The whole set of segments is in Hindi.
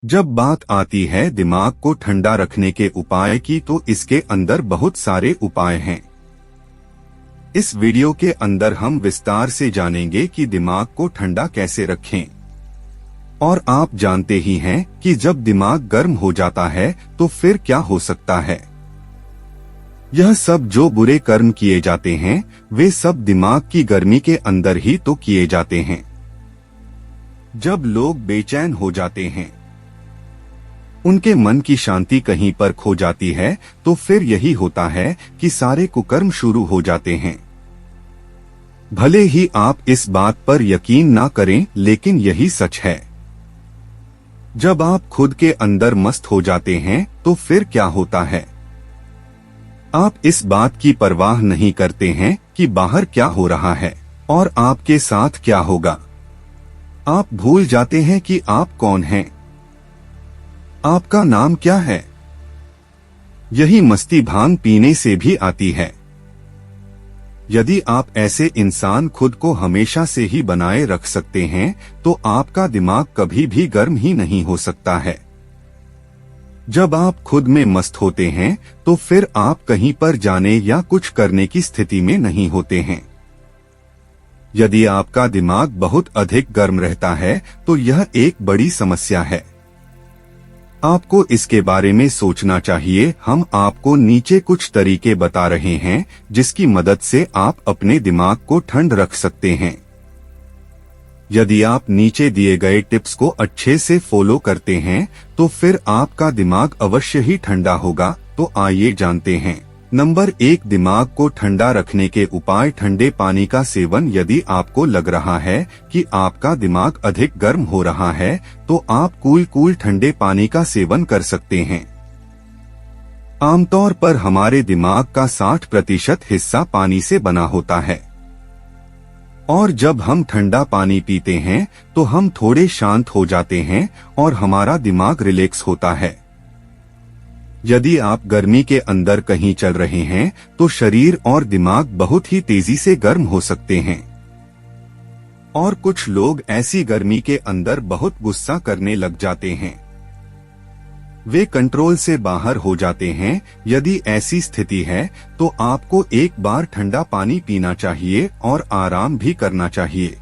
जब बात आती है दिमाग को ठंडा रखने के उपाय की तो इसके अंदर बहुत सारे उपाय हैं। इस वीडियो के अंदर हम विस्तार से जानेंगे कि दिमाग को ठंडा कैसे रखें। और आप जानते ही हैं कि जब दिमाग गर्म हो जाता है तो फिर क्या हो सकता है। यह सब जो बुरे कर्म किए जाते हैं वे सब दिमाग की गर्मी के अंदर ही तो किए जाते हैं। जब लोग बेचैन हो जाते हैं, उनके मन की शांति कहीं पर खो जाती है तो फिर यही होता है कि सारे कुकर्म शुरू हो जाते हैं। भले ही आप इस बात पर यकीन ना करें, लेकिन यही सच है। जब आप खुद के अंदर मस्त हो जाते हैं तो फिर क्या होता है। आप इस बात की परवाह नहीं करते हैं कि बाहर क्या हो रहा है और आपके साथ क्या होगा। आप भूल जाते हैं कि आप कौन हैं, आपका नाम क्या है। यही मस्ती भांग पीने से भी आती है। यदि आप ऐसे इंसान खुद को हमेशा से ही बनाए रख सकते हैं तो आपका दिमाग कभी भी गर्म ही नहीं हो सकता है। जब आप खुद में मस्त होते हैं तो फिर आप कहीं पर जाने या कुछ करने की स्थिति में नहीं होते हैं। यदि आपका दिमाग बहुत अधिक गर्म रहता है तो यह एक बड़ी समस्या है। आपको इसके बारे में सोचना चाहिए। हम आपको नीचे कुछ तरीके बता रहे हैं जिसकी मदद से आप अपने दिमाग को ठंड रख सकते हैं। यदि आप नीचे दिए गए टिप्स को अच्छे से फॉलो करते हैं तो फिर आपका दिमाग अवश्य ही ठंडा होगा। तो आइए जानते हैं। नंबर 1, दिमाग को ठंडा रखने के उपाय। ठंडे पानी का सेवन। यदि आपको लग रहा है कि आपका दिमाग अधिक गर्म हो रहा है तो आप कूल ठंडे पानी का सेवन कर सकते हैं। आमतौर पर हमारे दिमाग का 60% हिस्सा पानी से बना होता है और जब हम ठंडा पानी पीते हैं तो हम थोड़े शांत हो जाते हैं और हमारा दिमाग रिलैक्स होता है। यदि आप गर्मी के अंदर कहीं चल रहे हैं तो शरीर और दिमाग बहुत ही तेजी से गर्म हो सकते हैं और कुछ लोग ऐसी गर्मी के अंदर बहुत गुस्सा करने लग जाते हैं। वे कंट्रोल से बाहर हो जाते हैं। यदि ऐसी स्थिति है तो आपको एक बार ठंडा पानी पीना चाहिए और आराम भी करना चाहिए।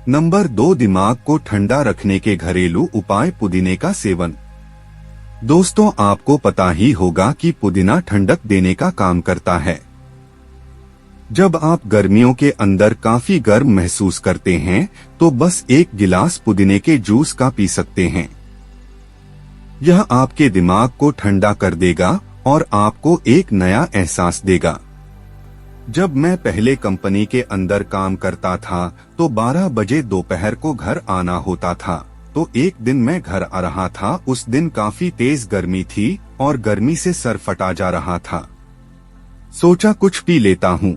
नंबर 2, दिमाग को ठंडा रखने के घरेलू उपाय। पुदीने का सेवन। दोस्तों, आपको पता ही होगा कि पुदीना ठंडक देने का काम करता है। जब आप गर्मियों के अंदर काफी गर्म महसूस करते हैं तो बस एक गिलास पुदीने के जूस का पी सकते हैं। यह आपके दिमाग को ठंडा कर देगा और आपको एक नया एहसास देगा। जब मैं पहले कंपनी के अंदर काम करता था तो 12 बजे दोपहर को घर आना होता था। तो एक दिन मैं घर आ रहा था। उस दिन काफी तेज गर्मी थी और गर्मी से सर फटा जा रहा था। सोचा कुछ पी लेता हूँ।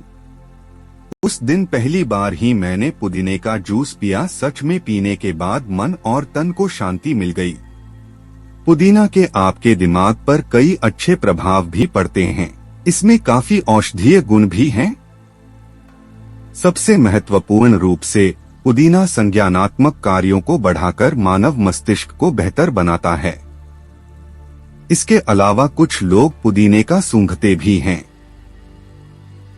उस दिन पहली बार ही मैंने पुदीने का जूस पिया। सच में पीने के बाद मन और तन को शांति मिल गई। पुदीना के आपके दिमाग पर कई अच्छे प्रभाव भी पड़ते हैं। इसमें काफी औषधीय गुण भी हैं। सबसे महत्वपूर्ण रूप से पुदीना संज्ञानात्मक कार्यों को बढ़ाकर मानव मस्तिष्क को बेहतर बनाता है। इसके अलावा कुछ लोग पुदीने का सूंघते भी हैं।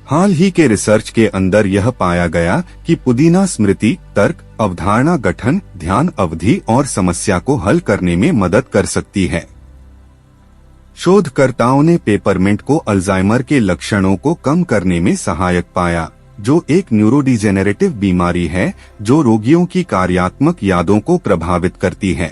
हाल ही के रिसर्च के अंदर यह पाया गया कि पुदीना स्मृति, तर्क, अवधारणा गठन, ध्यान अवधि और समस्या को हल करने में मदद कर सकती है। शोधकर्ताओं ने पेपरमिंट को अल्जाइमर के लक्षणों को कम करने में सहायक पाया, जो एक न्यूरोडिजेनरेटिव बीमारी है जो रोगियों की कार्यात्मक यादों को प्रभावित करती है।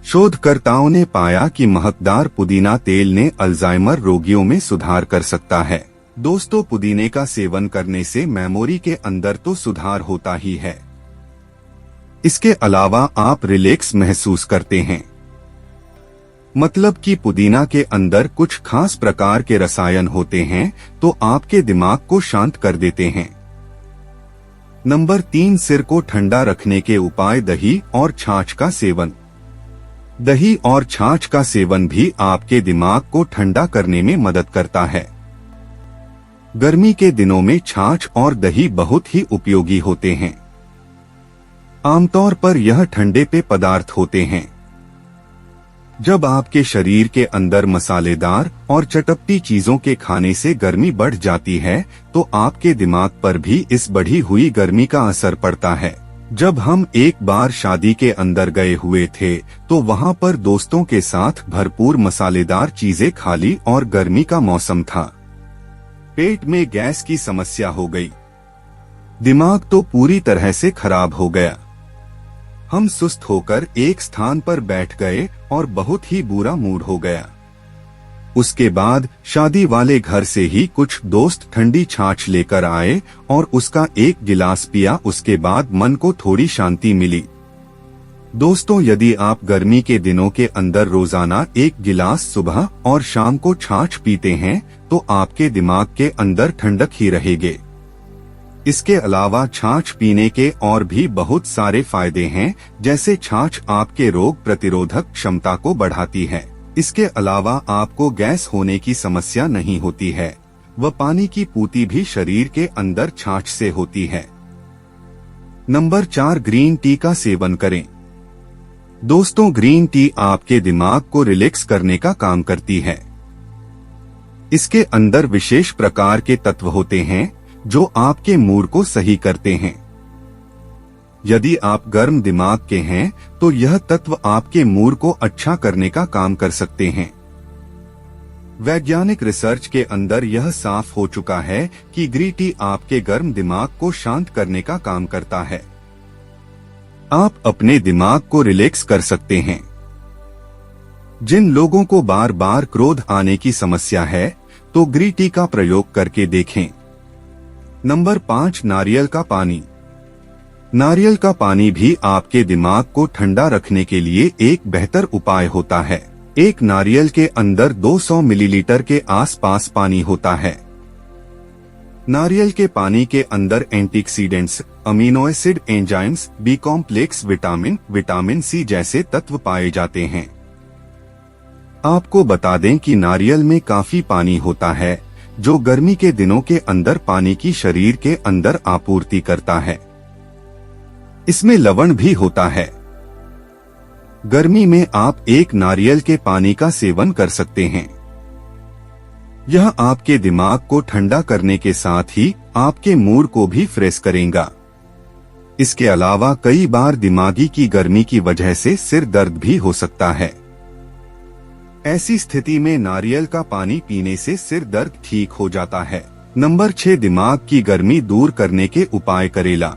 शोधकर्ताओं ने पाया कि महकदार पुदीना तेल ने अल्जाइमर रोगियों में सुधार कर सकता है। दोस्तों, पुदीने का सेवन करने से मेमोरी के अंदर तो सुधार होता ही है, इसके अलावा आप रिलैक्स महसूस करते हैं। मतलब कि पुदीना के अंदर कुछ खास प्रकार के रसायन होते हैं तो आपके दिमाग को शांत कर देते हैं। नंबर 3, सिर को ठंडा रखने के उपाय। दही और छाछ का सेवन। दही और छाछ का सेवन भी आपके दिमाग को ठंडा करने में मदद करता है। गर्मी के दिनों में छाछ और दही बहुत ही उपयोगी होते हैं। आमतौर पर यह ठंडे पेय पदार्थ होते हैं। जब आपके शरीर के अंदर मसालेदार और चटपटी चीजों के खाने से गर्मी बढ़ जाती है तो आपके दिमाग पर भी इस बढ़ी हुई गर्मी का असर पड़ता है। जब हम एक बार शादी के अंदर गए हुए थे तो वहाँ पर दोस्तों के साथ भरपूर मसालेदार चीजें खा ली और गर्मी का मौसम था। पेट में गैस की समस्या हो गई। दिमाग तो पूरी तरह से खराब हो गया। हम सुस्त होकर एक स्थान पर बैठ गए और बहुत ही बुरा मूड हो गया। उसके बाद शादी वाले घर से ही कुछ दोस्त ठंडी छाछ लेकर आए और उसका एक गिलास पिया। उसके बाद मन को थोड़ी शांति मिली। दोस्तों, यदि आप गर्मी के दिनों के अंदर रोजाना एक गिलास सुबह और शाम को छाछ पीते हैं तो आपके दिमाग के अंदर ठंडक ही रहेगी। इसके अलावा छाछ पीने के और भी बहुत सारे फायदे हैं, जैसे छाछ आपके रोग प्रतिरोधक क्षमता को बढ़ाती है। इसके अलावा आपको गैस होने की समस्या नहीं होती है। व पानी की पूर्ति भी शरीर के अंदर छाछ से होती है। नंबर 4, ग्रीन टी का सेवन करें। दोस्तों, ग्रीन टी आपके दिमाग को रिलैक्स करने का काम करती है। इसके अंदर विशेष प्रकार के तत्व होते हैं जो आपके मूड को सही करते हैं। यदि आप गर्म दिमाग के हैं तो यह तत्व आपके मूड को अच्छा करने का काम कर सकते हैं। वैज्ञानिक रिसर्च के अंदर यह साफ हो चुका है कि ग्रीन टी आपके गर्म दिमाग को शांत करने का काम करता है। आप अपने दिमाग को रिलैक्स कर सकते हैं। जिन लोगों को बार बार क्रोध आने की समस्या है तो ग्रीन टी का प्रयोग करके देखें। नंबर 5, नारियल का पानी। नारियल का पानी भी आपके दिमाग को ठंडा रखने के लिए एक बेहतर उपाय होता है। एक नारियल के अंदर 200 मिलीलीटर के आसपास पानी होता है। नारियल के पानी के अंदर antioxidants, amino acid, enzymes, B complex, vitamin C जैसे तत्व पाए जाते हैं। आपको बता दें कि नारियल में काफी पानी होता है जो गर्मी के दिनों के अंदर पानी की शरीर के अंदर आपूर्ति करता है। इसमें लवण भी होता है। गर्मी में आप एक नारियल के पानी का सेवन कर सकते हैं। यह आपके दिमाग को ठंडा करने के साथ ही आपके मूड को भी फ्रेश करेगा। इसके अलावा कई बार दिमागी की गर्मी की वजह से सिर दर्द भी हो सकता है। ऐसी स्थिति में नारियल का पानी पीने से सिर दर्द ठीक हो जाता है। नंबर 6, दिमाग की गर्मी दूर करने के उपाय। करेला।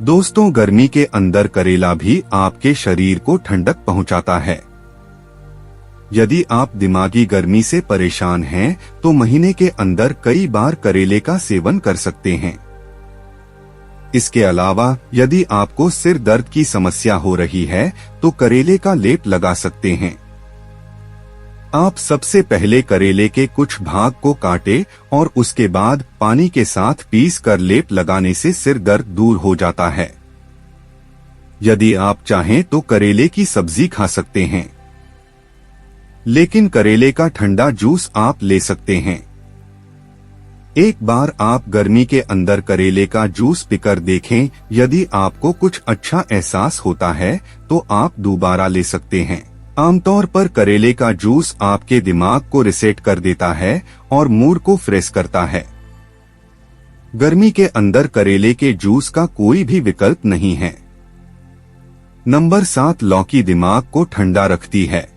दोस्तों, गर्मी के अंदर करेला भी आपके शरीर को ठंडक पहुंचाता है। यदि आप दिमागी गर्मी से परेशान हैं तो महीने के अंदर कई बार करेले का सेवन कर सकते हैं। इसके अलावा यदि आपको सिर दर्द की समस्या हो रही है तो करेले का लेप लगा सकते हैं। आप सबसे पहले करेले के कुछ भाग को काटें और उसके बाद पानी के साथ पीस कर लेप लगाने से सिर दर्द दूर हो जाता है। यदि आप चाहें तो करेले की सब्जी खा सकते हैं, लेकिन करेले का ठंडा जूस आप ले सकते हैं। एक बार आप गर्मी के अंदर करेले का जूस पीकर देखें। यदि आपको कुछ अच्छा एहसास होता है तो आप दोबारा ले सकते हैं। आमतौर पर करेले का जूस आपके दिमाग को रिसेट कर देता है और मूड को फ्रेश करता है। गर्मी के अंदर करेले के जूस का कोई भी विकल्प नहीं है। नंबर 7, लौकी दिमाग को ठंडा रखती है।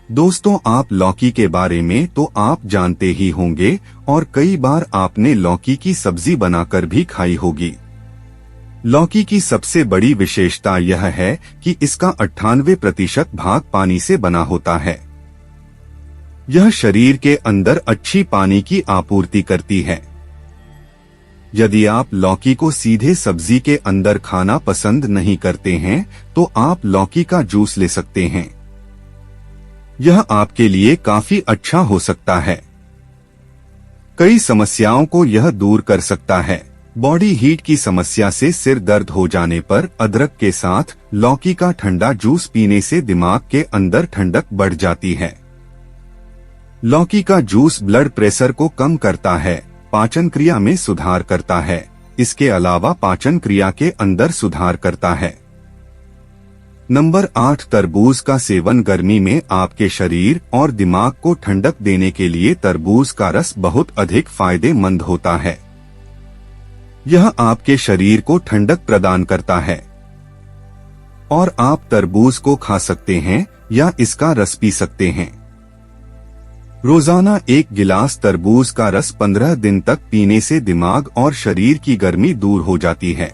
दोस्तों, आप लौकी के बारे में तो आप जानते ही होंगे और कई बार आपने लौकी की सब्जी बनाकर भी खाई होगी। लौकी की सबसे बड़ी विशेषता यह है कि इसका 98% भाग पानी से बना होता है। यह शरीर के अंदर अच्छी पानी की आपूर्ति करती है। यदि आप लौकी को सीधे सब्जी के अंदर खाना पसंद नहीं करते हैं तो आप लौकी का जूस ले सकते हैं। यह आपके लिए काफी अच्छा हो सकता है। कई समस्याओं को यह दूर कर सकता है। बॉडी हीट की समस्या से सिर दर्द हो जाने पर अदरक के साथ लौकी का ठंडा जूस पीने से दिमाग के अंदर ठंडक बढ़ जाती है। लौकी का जूस ब्लड प्रेशर को कम करता है, पाचन क्रिया में सुधार करता है इसके अलावा पाचन क्रिया के अंदर सुधार करता है। नंबर 8, तरबूज का सेवन गर्मी में आपके शरीर और दिमाग को ठंडक देने के लिए तरबूज का रस बहुत अधिक फायदेमंद होता है। यह आपके शरीर को ठंडक प्रदान करता है और आप तरबूज को खा सकते हैं या इसका रस पी सकते हैं। रोजाना 1 गिलास तरबूज का रस 15 दिन तक पीने से दिमाग और शरीर की गर्मी दूर हो जाती है।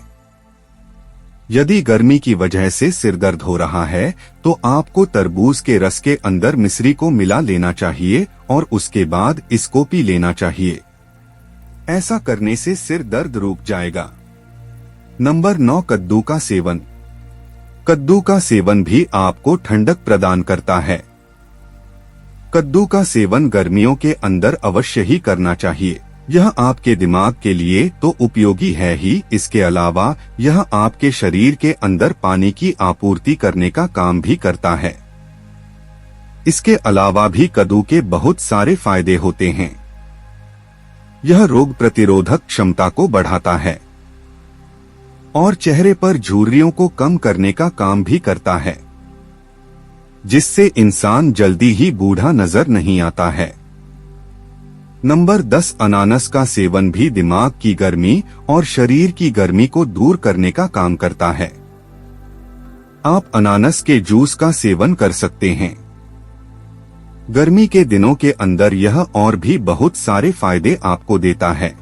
यदि गर्मी की वजह से सिर दर्द हो रहा है तो आपको तरबूज के रस के अंदर मिश्री को मिला लेना चाहिए और उसके बाद इसको पी लेना चाहिए। ऐसा करने से सिर दर्द रुक जाएगा। नंबर 9, कद्दू का सेवन। कद्दू का सेवन भी आपको ठंडक प्रदान करता है। कद्दू का सेवन गर्मियों के अंदर अवश्य ही करना चाहिए। यह आपके दिमाग के लिए तो उपयोगी है ही, इसके अलावा यह आपके शरीर के अंदर पानी की आपूर्ति करने का काम भी करता है। इसके अलावा भी कद्दू के बहुत सारे फायदे होते हैं। यह रोग प्रतिरोधक क्षमता को बढ़ाता है और चेहरे पर झुर्रियों को कम करने का काम भी करता है, जिससे इंसान जल्दी ही बूढ़ा नजर नहीं आता है। नंबर 10, अनानास का सेवन भी दिमाग की गर्मी और शरीर की गर्मी को दूर करने का काम करता है। आप अनानास के जूस का सेवन कर सकते हैं। गर्मी के दिनों के अंदर यह और भी बहुत सारे फायदे आपको देता है,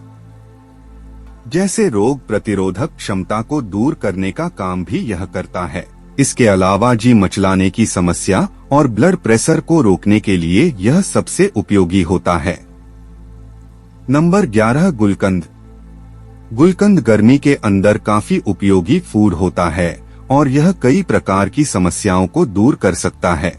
जैसे रोग प्रतिरोधक क्षमता को दूर करने का काम भी यह करता है। इसके अलावा जी मचलाने की समस्या और ब्लड प्रेशर को रोकने के लिए यह सबसे उपयोगी होता है। नंबर 11, गुलकंद। गुलकंद गर्मी के अंदर काफी उपयोगी फूड होता है और यह कई प्रकार की समस्याओं को दूर कर सकता है।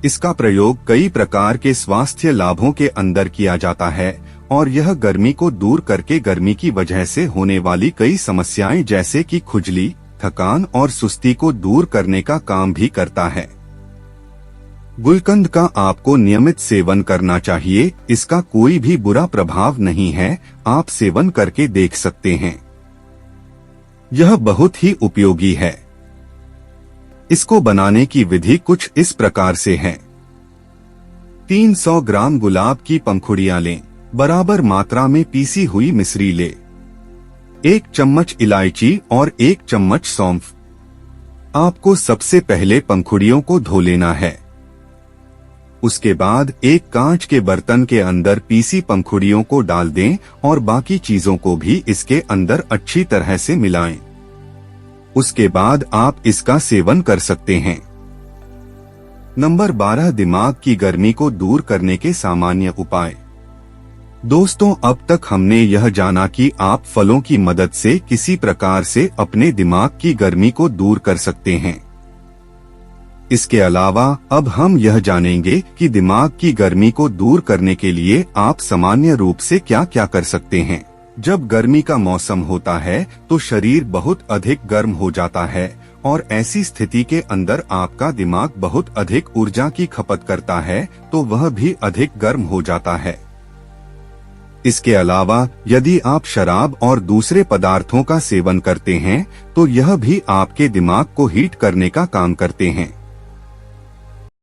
इसका प्रयोग कई प्रकार के स्वास्थ्य लाभों के अंदर किया जाता है और यह गर्मी को दूर करके गर्मी की वजह से होने वाली कई समस्याएं जैसे कि खुजली, थकान और सुस्ती को दूर करने का काम भी करता है। गुलकंद का आपको नियमित सेवन करना चाहिए। इसका कोई भी बुरा प्रभाव नहीं है, आप सेवन करके देख सकते हैं। यह बहुत ही उपयोगी है। इसको बनाने की विधि कुछ इस प्रकार से है। 300 ग्राम गुलाब की पंखुड़ियां लें, बराबर मात्रा में पीसी हुई मिश्री ले, 1 चम्मच इलायची और 1 चम्मच सौंफ। आपको सबसे पहले पंखुड़ियों को धो लेना है। उसके बाद एक कांच के बर्तन के अंदर पीसी पंखुड़ियों को डाल दें और बाकी चीजों को भी इसके अंदर अच्छी तरह से मिलाएं। उसके बाद आप इसका सेवन कर सकते हैं। नंबर 12, दिमाग की गर्मी को दूर करने के सामान्य उपाय। दोस्तों, अब तक हमने यह जाना कि आप फलों की मदद से किसी प्रकार से अपने दिमाग की गर्मी को दूर कर सकते हैं। इसके अलावा अब हम यह जानेंगे कि दिमाग की गर्मी को दूर करने के लिए आप सामान्य रूप से क्या क्या कर सकते हैं। जब गर्मी का मौसम होता है तो शरीर बहुत अधिक गर्म हो जाता है और ऐसी स्थिति के अंदर आपका दिमाग बहुत अधिक ऊर्जा की खपत करता है तो वह भी अधिक गर्म हो जाता है। इसके अलावा यदि आप शराब और दूसरे पदार्थों का सेवन करते हैं तो यह भी आपके दिमाग को हीट करने का काम करते हैं।